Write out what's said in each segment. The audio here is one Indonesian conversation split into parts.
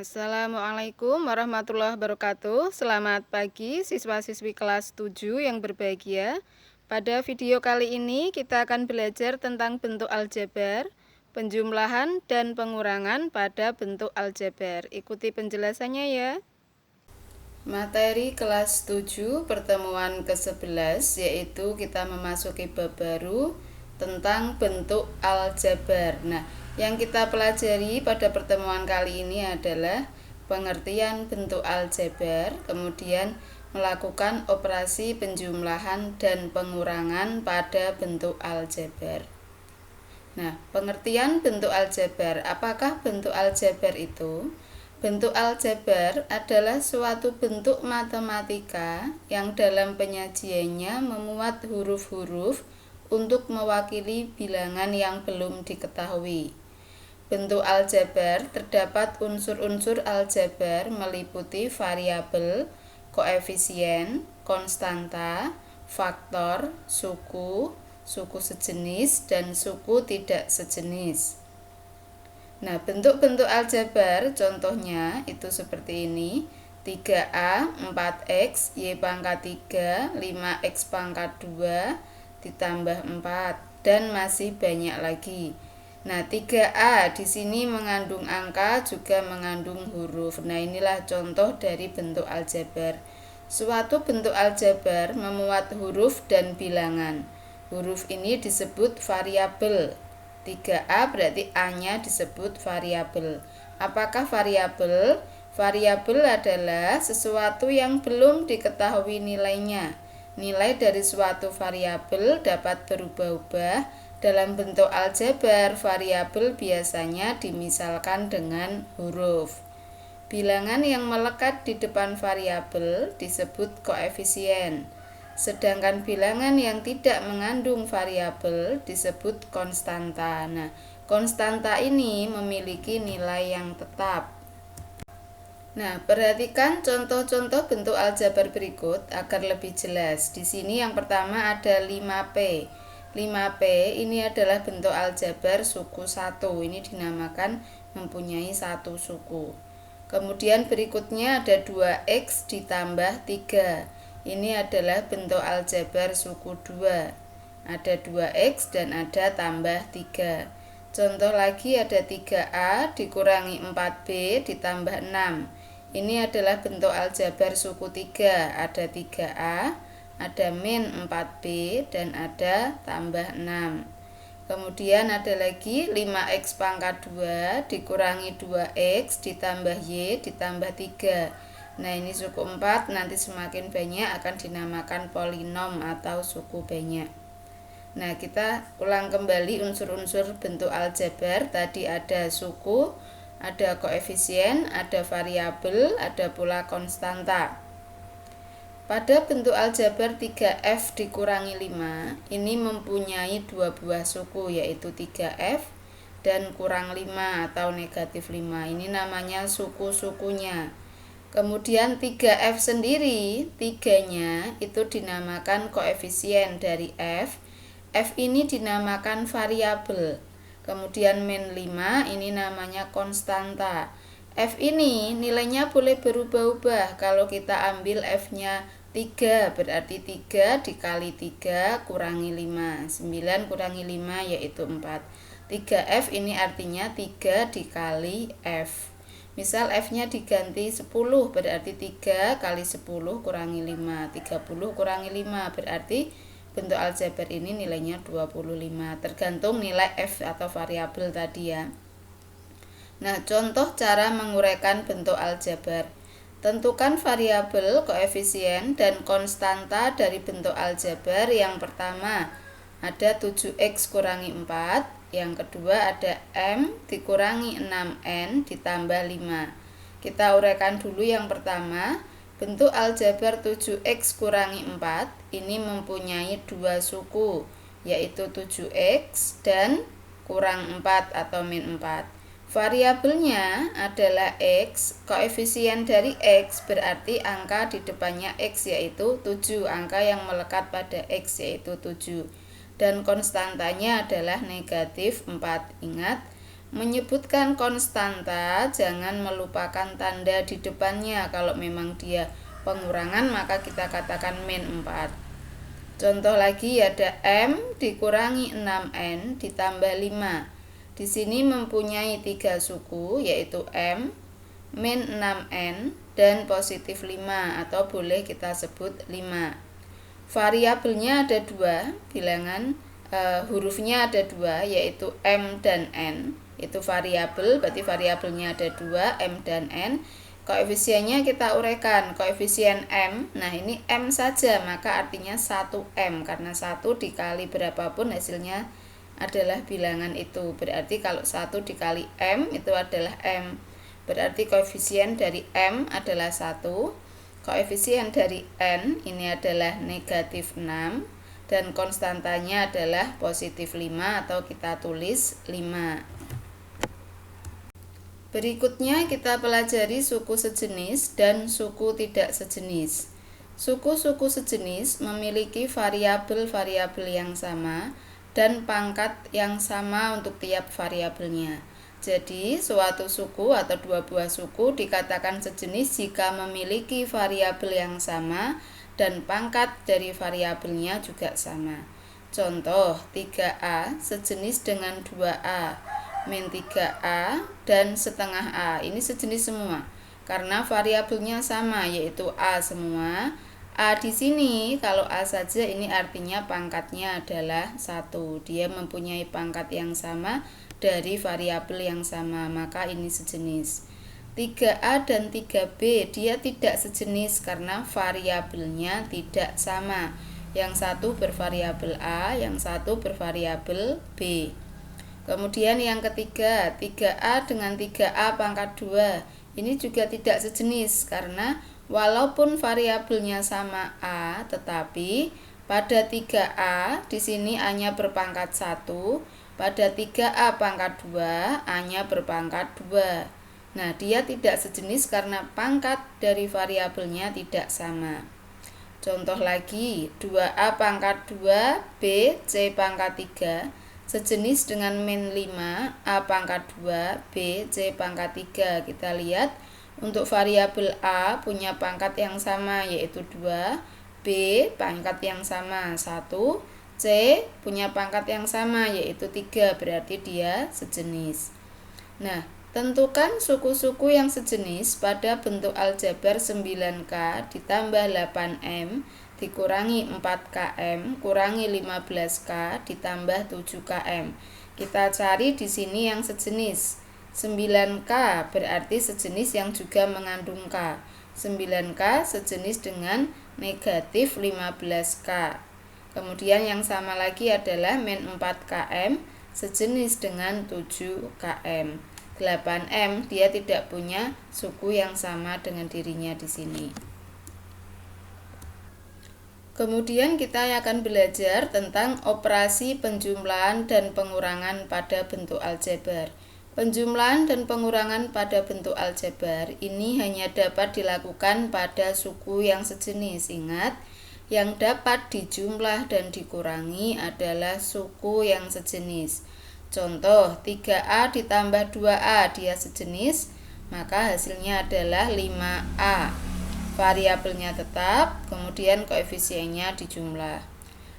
Assalamualaikum warahmatullahi wabarakatuh. Selamat pagi siswa-siswi kelas 7 yang berbahagia. Pada video kali ini kita akan belajar tentang bentuk aljabar, penjumlahan dan pengurangan pada bentuk aljabar. Ikuti penjelasannya ya. Materi kelas 7 pertemuan ke-11 yaitu kita memasuki bab baru tentang bentuk aljabar. Nah, yang kita pelajari pada pertemuan kali ini adalah pengertian bentuk aljabar, kemudian melakukan operasi penjumlahan dan pengurangan pada bentuk aljabar. Nah, pengertian bentuk aljabar. Apakah bentuk aljabar itu? Bentuk aljabar adalah suatu bentuk matematika yang dalam penyajiannya memuat huruf-huruf untuk mewakili bilangan yang belum diketahui. Bentuk aljabar terdapat unsur-unsur aljabar meliputi variabel, koefisien, konstanta, faktor, suku, suku sejenis, dan suku tidak sejenis. Nah, bentuk-bentuk aljabar contohnya itu seperti ini. 3A, 4X, Y pangkat 3, 5X pangkat 2, ditambah 4, dan masih banyak lagi. Nah, 3A di sini mengandung angka, juga mengandung huruf. Nah, inilah contoh dari bentuk aljabar. Suatu bentuk aljabar memuat huruf dan bilangan. Huruf ini disebut variabel. 3A berarti A-nya disebut variabel. Apakah variabel? Variabel adalah sesuatu yang belum diketahui nilainya. Nilai dari suatu variabel dapat berubah-ubah. Dalam bentuk aljabar, variabel biasanya dimisalkan dengan huruf. Bilangan yang melekat di depan variabel disebut koefisien. Sedangkan bilangan yang tidak mengandung variabel disebut konstanta. Nah, konstanta ini memiliki nilai yang tetap. Nah, perhatikan contoh-contoh bentuk aljabar berikut agar lebih jelas. Di sini yang pertama ada 5P. 5P ini adalah bentuk aljabar suku 1. Ini dinamakan mempunyai satu suku. Kemudian berikutnya ada 2X ditambah 3. Ini adalah bentuk aljabar suku 2. Ada 2X dan ada tambah 3. Contoh lagi ada 3A dikurangi 4B ditambah 6. Ini adalah bentuk aljabar suku 3. Ada 3A, ada min 4B, dan ada tambah 6. Kemudian ada lagi 5X pangkat 2 dikurangi 2X ditambah Y ditambah 3. Nah, ini suku 4 nanti semakin banyak akan dinamakan polinom atau suku banyak. Nah, kita ulang kembali unsur-unsur bentuk aljabar. Tadi ada suku, ada koefisien, ada variabel, ada pula konstanta. Pada bentuk aljabar 3F dikurangi 5, ini mempunyai dua buah suku yaitu 3F dan kurang 5 atau negatif 5. Ini namanya suku-sukunya. Kemudian 3F sendiri, 3-nya itu dinamakan koefisien dari F. F ini dinamakan variabel. Kemudian min 5 ini namanya konstanta. F ini nilainya boleh berubah-ubah. Kalau kita ambil F-nya 3 berarti 3 dikali 3 kurangi 5. 9 kurangi 5 yaitu 4. 3F ini artinya 3 dikali F. Misal F-nya diganti 10 berarti 3 kali 10 kurangi 5. 30 kurangi 5 berarti bentuk aljabar ini nilainya 25. Tergantung nilai F atau variabel tadi ya. Nah, contoh cara menguraikan bentuk aljabar. Tentukan variabel, koefisien, dan konstanta dari bentuk aljabar. Yang pertama ada 7X kurangi 4. Yang kedua ada M dikurangi 6N ditambah 5. Kita uraikan dulu yang pertama. Bentuk aljabar 7X kurangi 4 ini mempunyai dua suku, yaitu 7X dan kurang 4 atau min 4. Variabelnya adalah X, koefisien dari X berarti angka di depannya X yaitu 7, angka yang melekat pada X yaitu 7. Dan konstantanya adalah negatif 4. Ingat, Menyebutkan konstanta, jangan melupakan tanda di depannya. Kalau memang dia pengurangan, maka kita katakan min 4. Contoh lagi ada M dikurangi 6N ditambah 5. Di sini mempunyai 3 suku, yaitu M, min 6N, dan positif 5, atau boleh kita sebut 5. Variabelnya ada 2, bilangan hurufnya ada 2, yaitu M dan N. Itu variabel, berarti variabelnya ada 2, M dan N. Koefisiennya kita uraikan, koefisien M, nah ini M saja, maka artinya 1M, karena 1 dikali berapapun hasilnya adalah bilangan itu. Berarti kalau 1 dikali M itu adalah M. Berarti koefisien dari M adalah 1, koefisien dari N ini adalah negatif 6, dan konstantanya adalah positif 5, atau kita tulis 5. Berikutnya kita pelajari suku sejenis dan suku tidak sejenis. Suku-suku sejenis memiliki variabel-variabel yang sama dan pangkat yang sama untuk tiap variabelnya. Jadi, suatu suku atau dua buah suku dikatakan sejenis jika memiliki variabel yang sama dan pangkat dari variabelnya juga sama. Contoh, 3A sejenis dengan 2A. Min 3A dan setengah A, ini sejenis semua karena variabelnya sama, yaitu A semua. A di sini kalau A saja, ini artinya pangkatnya adalah 1. Dia mempunyai pangkat yang sama dari variabel yang sama, maka ini sejenis. 3A dan 3B dia tidak sejenis karena variabelnya tidak sama. Yang satu bervariabel A, yang satu bervariabel B. Kemudian yang ketiga, 3A dengan 3A pangkat 2. Ini juga tidak sejenis karena walaupun variabelnya sama A, tetapi pada 3A di sini A-nya berpangkat 1, pada 3A pangkat 2, A-nya berpangkat 2. Nah, dia tidak sejenis karena pangkat dari variabelnya tidak sama. Contoh lagi, 2A pangkat 2, B, C pangkat 3. Sejenis dengan min 5, A pangkat 2, B, C pangkat 3. Kita lihat untuk variabel A punya pangkat yang sama, yaitu 2, B pangkat yang sama 1, C punya pangkat yang sama, yaitu 3, berarti dia sejenis. Nah, tentukan suku-suku yang sejenis pada bentuk aljabar 9K ditambah 8M dikurangi 4KM kurangi 15K ditambah 7KM. Kita cari di sini yang sejenis. 9K berarti sejenis yang juga mengandung K. 9K sejenis dengan negatif 15K. Kemudian yang sama lagi adalah min 4KM sejenis dengan 7KM. 8M dia tidak punya suku yang sama dengan dirinya di sini. Kemudian kita akan belajar tentang operasi penjumlahan dan pengurangan pada bentuk aljabar. Penjumlahan dan pengurangan pada bentuk aljabar ini hanya dapat dilakukan pada suku yang sejenis. Ingat, yang dapat dijumlah dan dikurangi adalah suku yang sejenis. Contoh, 3A ditambah 2A dia sejenis, maka hasilnya adalah 5A. Variabelnya tetap, kemudian koefisiennya dijumlah.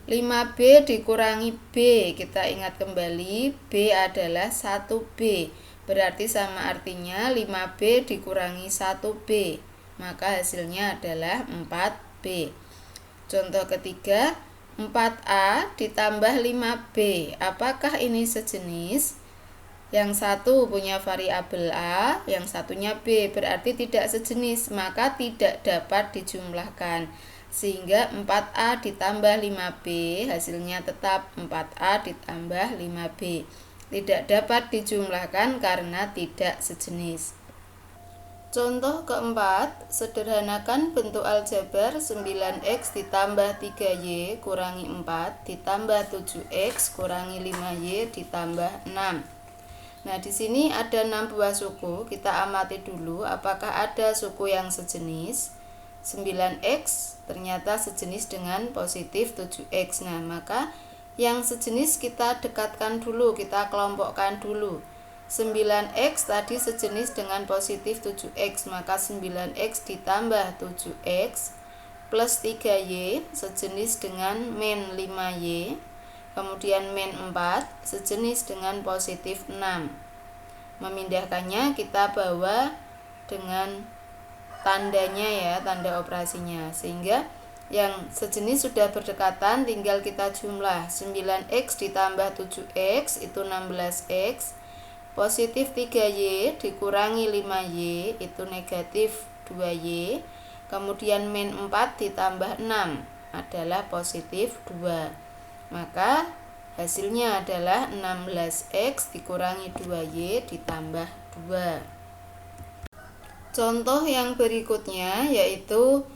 5B dikurangi B, kita ingat kembali, B adalah 1B, berarti sama artinya 5B dikurangi 1B, maka hasilnya adalah 4B. Contoh ketiga, 4A ditambah 5B, apakah ini sejenis? Yang satu punya variabel A, yang satunya B, berarti tidak sejenis, maka tidak dapat dijumlahkan. Sehingga 4A ditambah 5B, hasilnya tetap 4A ditambah 5B. Tidak dapat dijumlahkan karena tidak sejenis. Contoh keempat, sederhanakan bentuk aljabar 9X ditambah 3Y kurangi 4 ditambah 7X kurangi 5Y ditambah 6. Nah, di sini ada 6 buah suku. Kita amati dulu apakah ada suku yang sejenis. 9X ternyata sejenis dengan positif 7X. Nah, maka yang sejenis kita dekatkan dulu, kita kelompokkan dulu. 9x tadi sejenis dengan positif 7x, maka 9x ditambah 7x plus 3y sejenis dengan min 5y, kemudian min 4 sejenis dengan positif 6. Memindahkannya kita bawa dengan tandanya ya, tanda operasinya, sehingga yang sejenis sudah berdekatan, tinggal kita jumlah. 9x ditambah 7x itu 16x, positif 3y dikurangi 5y itu negatif 2y, kemudian min 4 ditambah 6 adalah positif 2. Maka hasilnya adalah 16x dikurangi 2y ditambah 2. Contoh yang berikutnya yaitu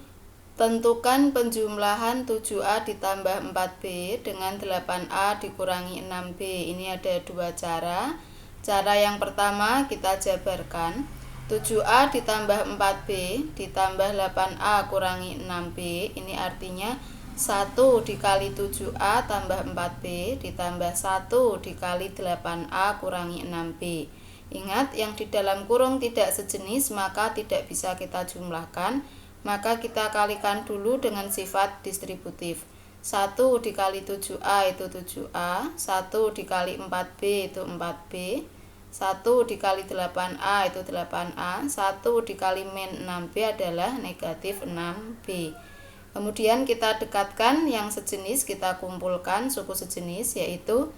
tentukan penjumlahan 7A ditambah 4B dengan 8A dikurangi 6B. Ini ada dua cara. Cara yang pertama kita jabarkan. 7A ditambah 4B ditambah 8A kurangi 6B. Ini artinya 1 dikali 7A tambah 4B ditambah 1 dikali 8A kurangi 6B. Ingat, yang di dalam kurung tidak sejenis maka tidak bisa kita jumlahkan. Maka kita kalikan dulu dengan sifat distributif. 1 dikali 7A itu 7A, 1 dikali 4B itu 4B, 1 dikali 8A itu 8A, 1 dikali min 6B adalah negatif 6B. Kemudian kita dekatkan yang sejenis, kita kumpulkan suku sejenis yaitu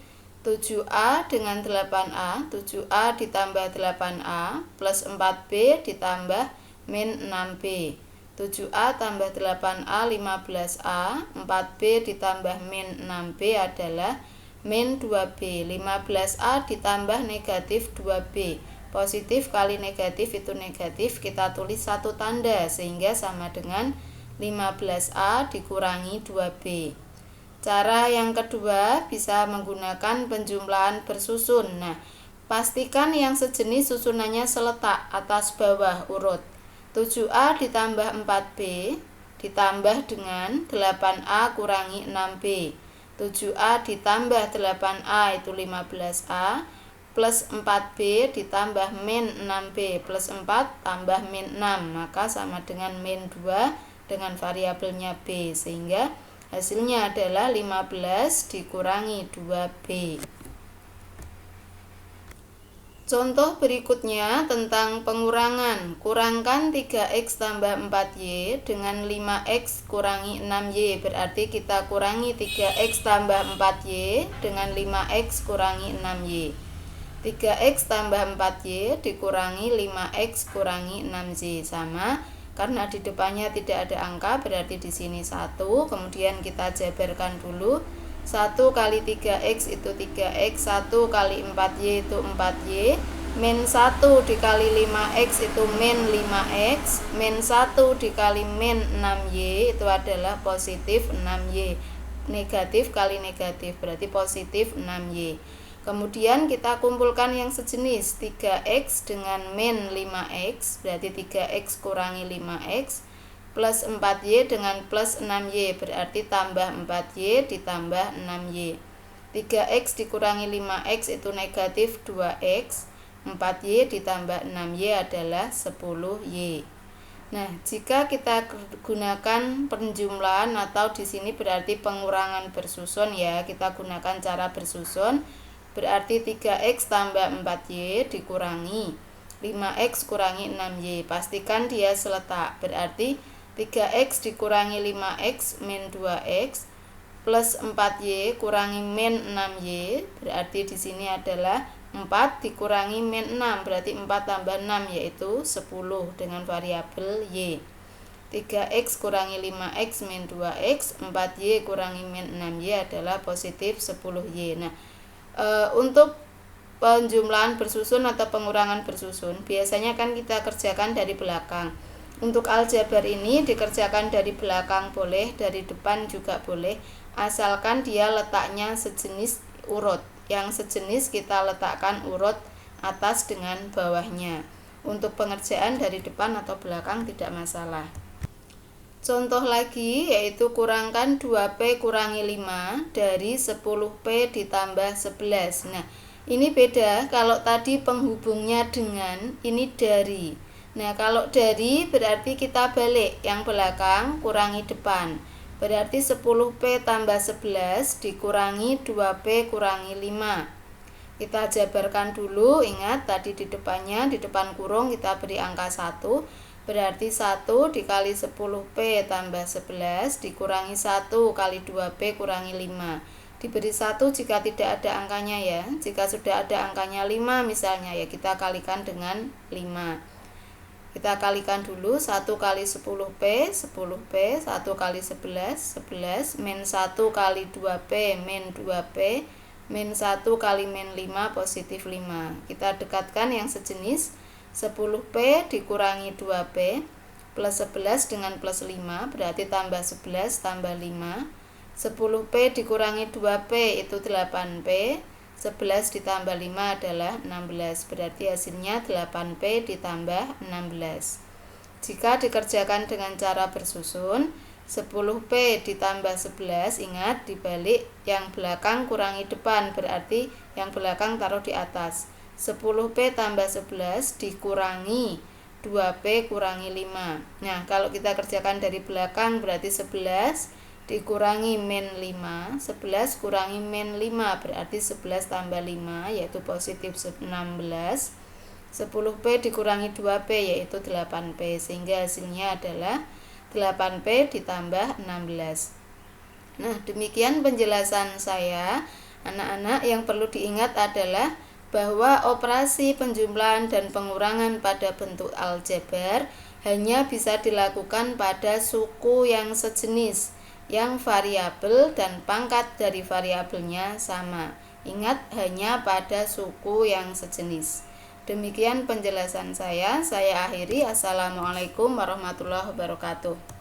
7A dengan 8A, 7A ditambah 8A plus 4B ditambah min 6B. 7A tambah 8A 15A, 4B ditambah min 6B adalah min 2B. 15A ditambah negatif 2B. Positif kali negatif itu negatif, kita tulis satu tanda sehingga sama dengan 15A dikurangi 2B. Cara yang kedua bisa menggunakan penjumlahan bersusun. Nah, pastikan yang sejenis susunannya seletak atas bawah urut. 7A ditambah 4B ditambah dengan 8A kurangi 6B. 7A ditambah 8A itu 15A plus 4B ditambah min 6B plus 4 tambah min 6, maka sama dengan min 2 dengan variabelnya B, sehingga hasilnya adalah 15 dikurangi 2B. Contoh berikutnya tentang pengurangan. Kurangkan 3x tambah 4y dengan 5x kurangi 6y. Berarti kita kurangi 3x tambah 4y dengan 5x kurangi 6y. 3x tambah 4y dikurangi 5x kurangi 6y. Sama, karena di depannya tidak ada angka berarti di sini 1. Kemudian kita jabarkan dulu. 1 kali 3x itu 3x, 1 kali 4y itu 4y, min 1 dikali 5x itu min 5x, min 1 dikali min 6y itu adalah positif 6y. Negatif kali negatif berarti positif 6y. Kemudian kita kumpulkan yang sejenis, 3x dengan min 5x berarti 3x kurangi 5x plus 4y dengan plus 6y berarti tambah 4y ditambah 6y. 3x dikurangi 5x itu negatif 2x, 4y ditambah 6y adalah 10y. Nah, jika kita gunakan penjumlahan atau di sini berarti pengurangan bersusun ya, kita gunakan cara bersusun. Berarti 3x tambah 4y dikurangi 5x kurangi 6y. Pastikan dia seletak. Berarti 3x dikurangi 5x min 2x plus 4y kurangi min 6y berarti di sini adalah 4 dikurangi min 6 berarti 4 tambah 6 yaitu 10 dengan variabel y. 3x kurangi 5x min 2x, 4y kurangi min 6y adalah positif 10y. Nah, untuk penjumlahan bersusun atau pengurangan bersusun biasanya kan kita kerjakan dari belakang. Untuk aljabar ini dikerjakan dari belakang boleh, dari depan juga boleh, asalkan dia letaknya sejenis urut. Yang sejenis kita letakkan urut atas dengan bawahnya. Untuk pengerjaan dari depan atau belakang tidak masalah. Contoh lagi yaitu kurangkan 2P kurangi 5 dari 10P ditambah 11. Nah, Ini beda kalau tadi penghubungnya dengan, ini dari. Nah, kalau dari berarti kita balik, yang belakang kurangi depan. Berarti 10P tambah 11 dikurangi 2P kurangi 5. Kita jabarkan dulu, ingat tadi di depannya, di depan kurung kita beri angka 1. Berarti 1 dikali 10P tambah 11 dikurangi 1 kali 2P kurangi 5. Diberi 1 jika tidak ada angkanya ya. Jika sudah ada angkanya 5 misalnya ya kita kalikan dengan 5. Kita kalikan dulu 1 kali 10P 10P, 1 kali 11 11, min 1 kali 2P min 2P, min 1 kali min 5 positif 5. Kita dekatkan yang sejenis. 10P dikurangi 2P plus 11 dengan plus 5 berarti tambah 11 tambah 5. 10P dikurangi 2P itu 8P, 11 ditambah 5 adalah 16, berarti hasilnya 8P ditambah 16. Jika dikerjakan dengan cara bersusun, 10P ditambah 11, ingat dibalik, yang belakang kurangi depan, berarti yang belakang taruh di atas. 10P tambah 11 dikurangi 2P kurangi 5. Nah, kalau kita kerjakan dari belakang berarti 11 dikurangi min 5, 11 kurangi min 5 berarti 11 tambah 5 yaitu positif 16. 10P dikurangi 2P yaitu 8P, sehingga hasilnya adalah 8P ditambah 16. Nah, demikian penjelasan saya. Anak-anak, yang perlu diingat adalah bahwa operasi penjumlahan dan pengurangan pada bentuk aljabar hanya bisa dilakukan pada suku yang sejenis, yang variabel dan pangkat dari variabelnya sama. Ingat, hanya pada suku yang sejenis. Demikian penjelasan saya akhiri. Assalamualaikum warahmatullahi wabarakatuh.